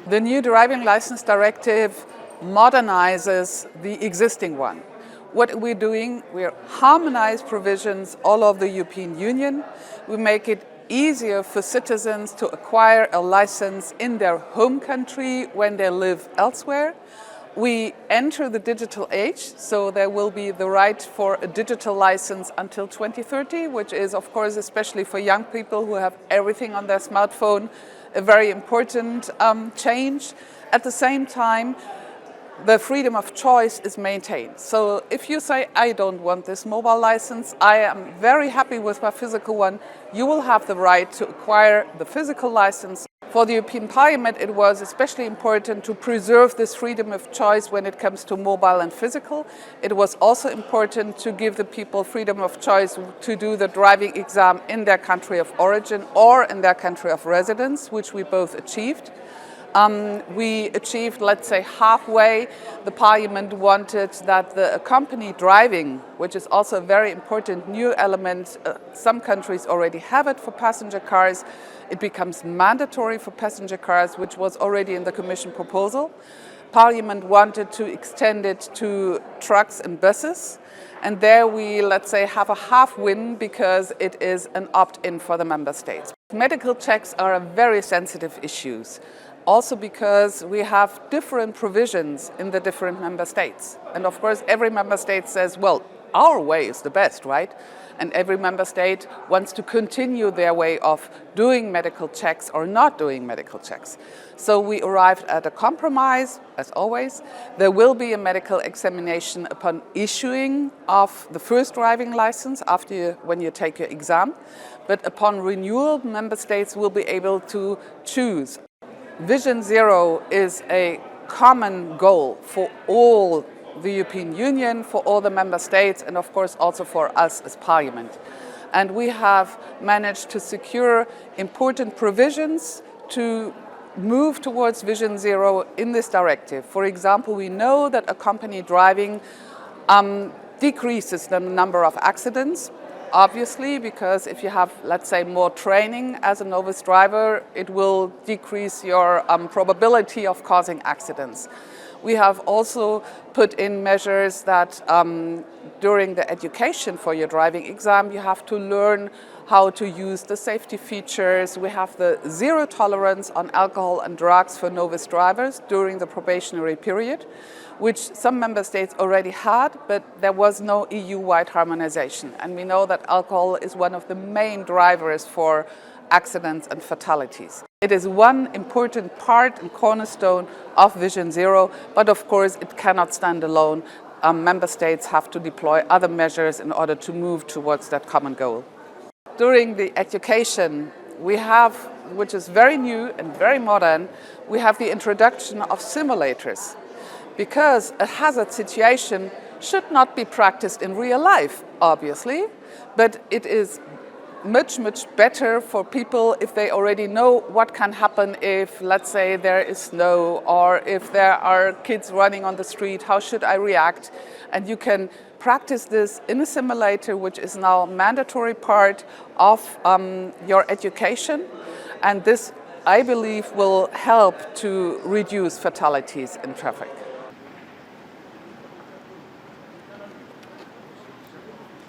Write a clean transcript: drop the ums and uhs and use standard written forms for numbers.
The new driving license directive modernizes the existing one. What we're doing, we harmonize provisions all over the European Union. We make it easier for citizens to acquire a license in their home country when they live elsewhere. We enter the digital age, so there will be the right for a digital license until 2030, which is, of course, especially for young people who have everything on their smartphone, a very important change. At the same time, the freedom of choice is maintained. So if you say, I don't want this mobile license, I am very happy with my physical one, you will have the right to acquire the physical license. For the European Parliament, it was especially important to preserve this freedom of choice when it comes to mobile and physical. It was also important to give the people freedom of choice to do the driving exam in their country of origin or in their country of residence, which we both achieved. We achieved, let's say, halfway. The Parliament wanted that the accompanied driving, which is also a very important new element, some countries already have it for passenger cars. It becomes mandatory for passenger cars, which was already in the Commission proposal. Parliament wanted to extend it to trucks and buses. And there we, let's say, have a half win because it is an opt-in for the member states. Medical checks are a very sensitive issue. Also because we have different provisions in the different member states. And of course, every member state says, well, our way is the best, right? And every member state wants to continue their way of doing medical checks or not doing medical checks. So we arrived at a compromise, as always. There will be a medical examination upon issuing of the first driving license when you take your exam. But upon renewal, member states will be able to choose. Vision Zero is a common goal for all the European Union, for all the member states, and of course also for us as Parliament. And we have managed to secure important provisions to move towards Vision Zero in this directive. For example, we know that accompanied driving decreases the number of accidents. Obviously, because if you have, let's say, more training as a novice driver, it will decrease your probability of causing accidents. We have also put in measures that during the education for your driving exam, you have to learn how to use the safety features. We have the zero tolerance on alcohol and drugs for novice drivers during the probationary period, which some member states already had, but there was no EU-wide harmonization. And we know that alcohol is one of the main drivers for accidents and fatalities. It is one important part and cornerstone of Vision Zero, but of course it cannot stand alone. Member states have to deploy other measures in order to move towards that common goal. During the education, we have, which is very new and very modern, we have the introduction of simulators. Because a hazard situation should not be practiced in real life, obviously, but it is much, much better for people if they already know what can happen if, let's say, there is snow or if there are kids running on the street, how should I react? And you can practice this in a simulator, which is now a mandatory part of your education. And this, I believe, will help to reduce fatalities in traffic.